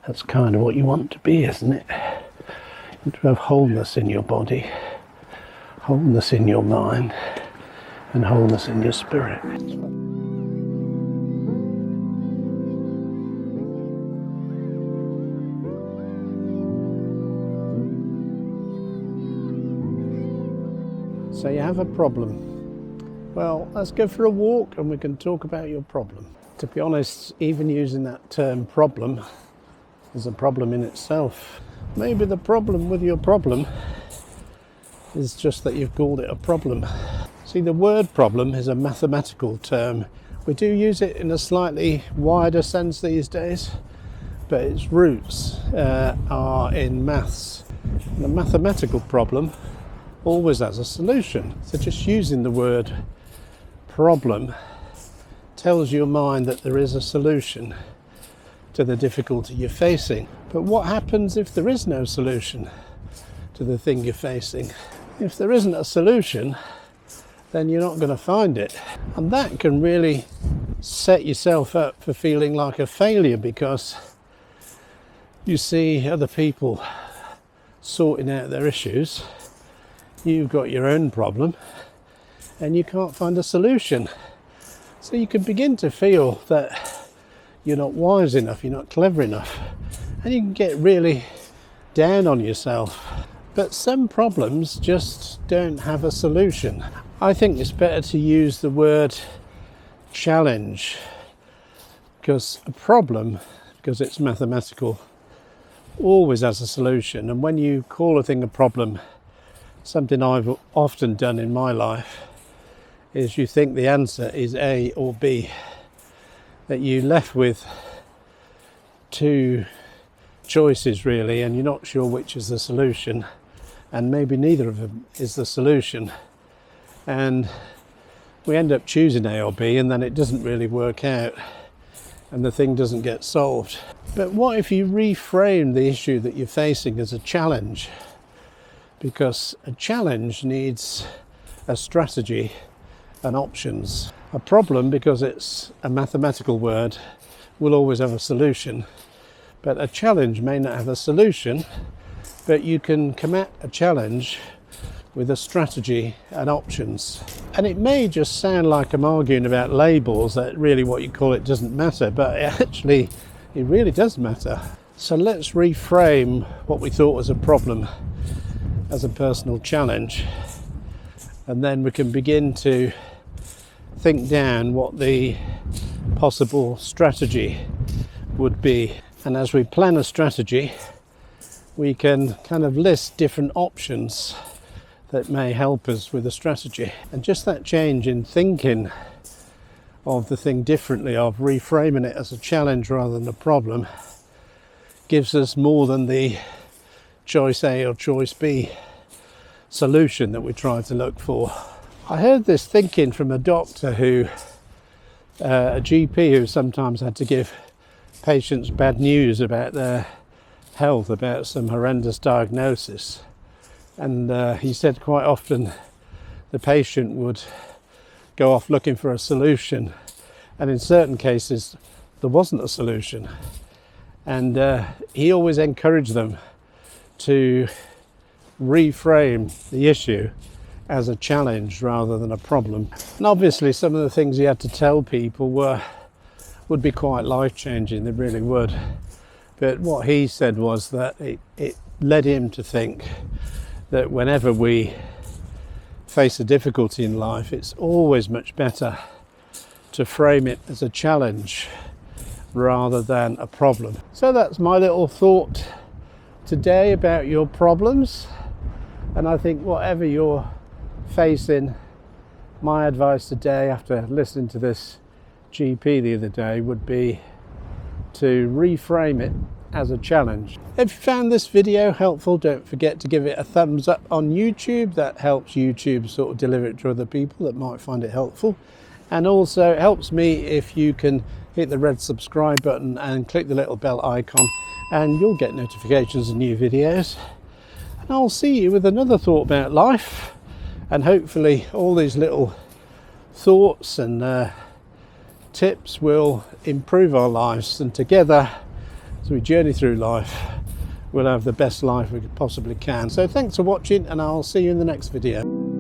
That's kind of what you want to be, isn't it? You want to have wholeness in your body, wholeness in your mind, and wholeness in your spirit. So you have a problem. Well, let's go for a walk and we can talk about your problem. To be honest, even using that term problem is a problem in itself. Maybe the problem with your problem is just that you've called it a problem. See, the word problem is a mathematical term. We do use it in a slightly wider sense these days, but its roots are in maths. The mathematical problem always has a solution. So just using the word problem tells your mind that there is a solution to the difficulty you're facing. But what happens if there is no solution to the thing you're facing? If there isn't a solution, then you're not going to find it. And that can really set yourself up for feeling like a failure, because you see other people sorting out their issues. You've got your own problem and you can't find a solution. So you can begin to feel that you're not wise enough, you're not clever enough, and you can get really down on yourself. But some problems just don't have a solution. I think it's better to use the word challenge, because a problem, because it's mathematical, always has a solution. And when you call a thing a problem, something I've often done in my life is you think the answer is A or B, that you're left with two choices really, and you're not sure which is the solution, and maybe neither of them is the solution, and we end up choosing A or B, and then it doesn't really work out and the thing doesn't get solved. But what if you reframe the issue that you're facing as a challenge? Because a challenge needs a strategy and options. A problem, because it's a mathematical word, will always have a solution. But a challenge may not have a solution, but you can come at a challenge with a strategy and options. And it may just sound like I'm arguing about labels, that really what you call it doesn't matter, but it really does matter. So let's reframe what we thought was a problem as a personal challenge, and then we can begin to think down what the possible strategy would be. And as we plan a strategy, we can kind of list different options that may help us with a strategy. And just that change in thinking of the thing differently, of reframing it as a challenge rather than a problem, gives us more than the choice A or choice B solution that we try to look for. I heard this thinking from a doctor a GP who sometimes had to give patients bad news about their health, about some horrendous diagnosis. And he said quite often the patient would go off looking for a solution, and in certain cases there wasn't a solution. And he always encouraged them to reframe the issue as a challenge rather than a problem. And obviously some of the things he had to tell people would be quite life-changing, they really would. But what he said was that it led him to think that whenever we face a difficulty in life, it's always much better to frame it as a challenge rather than a problem. So that's my little thought today about your problems. And I think whatever you're facing, my advice today after listening to this GP the other day would be to reframe it as a challenge. If you found this video helpful, don't forget to give it a thumbs up on YouTube. That helps YouTube sort of deliver it to other people that might find it helpful. And also it helps me if you can hit the red subscribe button and click the little bell icon, and you'll get notifications of new videos. And I'll see you with another thought about life, and hopefully all these little thoughts and tips will improve our lives, and together as we journey through life, we'll have the best life we possibly can. So thanks for watching, and I'll see you in the next video.